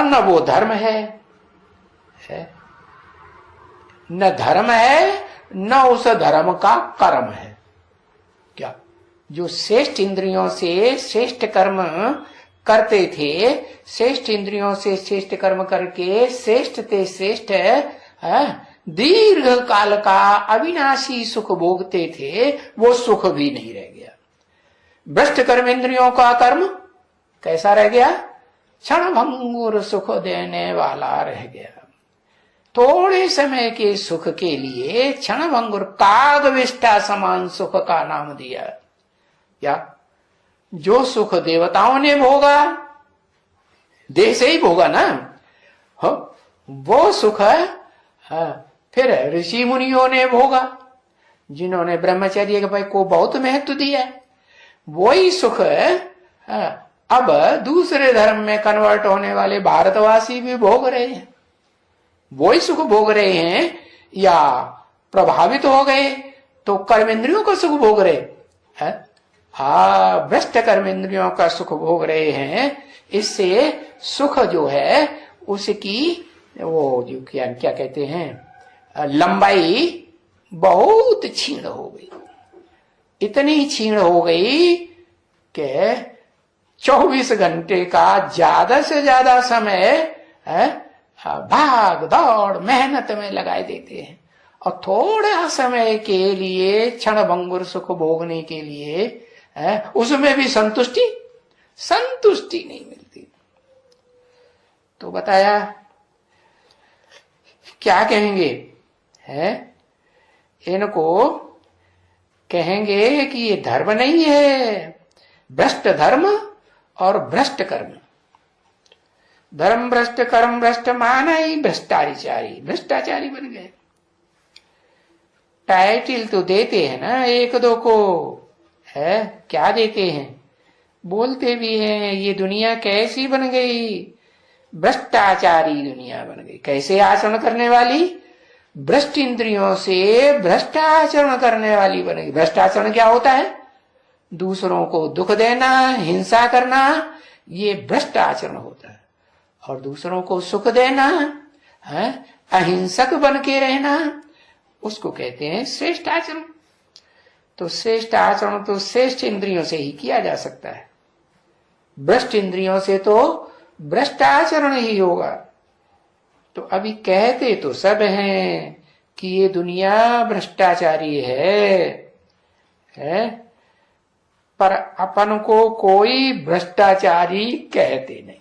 न वो धर्म है, न धर्म है न उस धर्म का कर्म है। क्या जो श्रेष्ठ इंद्रियों से श्रेष्ठ कर्म करते थे, श्रेष्ठ इंद्रियों से श्रेष्ठ कर्म करके श्रेष्ठ ते श्रेष्ठ दीर्घ काल का अविनाशी सुख भोगते थे, वो सुख भी नहीं रह गया। भ्रष्ट कर्म इंद्रियों का कर्म कैसा रह गया? क्षण भंगुर सुख देने वाला रह गया। थोड़े समय के सुख के लिए क्षण भंगुर कागविष्टा समान सुख का नाम दिया। या जो सुख देवताओं ने भोगा, देह से ही भोगा ना, वो सुख फिर ऋषि मुनियों ने भोगा, जिन्होंने ब्रह्मचर्य को बहुत महत्व दिया। वही सुख अब दूसरे धर्म में कन्वर्ट होने वाले भारतवासी भी भोग रहे हैं। वही सुख भोग रहे हैं, या प्रभावित हो गए तो कर्मेंद्रियों का सुख भोग रहे हैं। भ्रष्ट कर्मेंद्रियों का सुख भोग रहे हैं। इससे सुख जो है उसकी वो जो क्या कहते हैं, लंबाई बहुत क्षीण हो गई। इतनी क्षीण हो गई कि 24 घंटे का ज्यादा से ज्यादा समय भाग दौड़ मेहनत में लगाए देते हैं, और थोड़ा समय के लिए क्षण भंगुर सुख भोगने के लिए उसमें भी संतुष्टि नहीं मिलती। तो बताया क्या कहेंगे? इनको कहेंगे कि ये धर्म नहीं है, भ्रष्ट धर्म और भ्रष्ट कर्म। धर्म भ्रष्ट कर्म भ्रष्ट माना ही भ्रष्टाचारी बन गए। टाइटल तो देते हैं ना एक दो को, क्या देते हैं, बोलते भी हैं ये दुनिया कैसी बन गई, भ्रष्टाचारी दुनिया बन गई। कैसे आचरण करने वाली? भ्रष्ट इंद्रियों से भ्रष्टाचरण करने वाली बन गई। भ्रष्टाचरण क्या होता है? दूसरों को दुख देना, हिंसा करना, ये भ्रष्ट आचरण होता है। और दूसरों को सुख देना, अहिंसक बन के रहना, उसको कहते हैं श्रेष्ठ आचरण। तो श्रेष्ठ आचरण तो श्रेष्ठ इंद्रियों से ही किया जा सकता है, भ्रष्ट इंद्रियों से तो भ्रष्ट आचरण ही होगा। तो अभी कहते तो सब हैं कि ये दुनिया भ्रष्टाचारी है, पर अपन को कोई भ्रष्टाचारी कहते नहीं।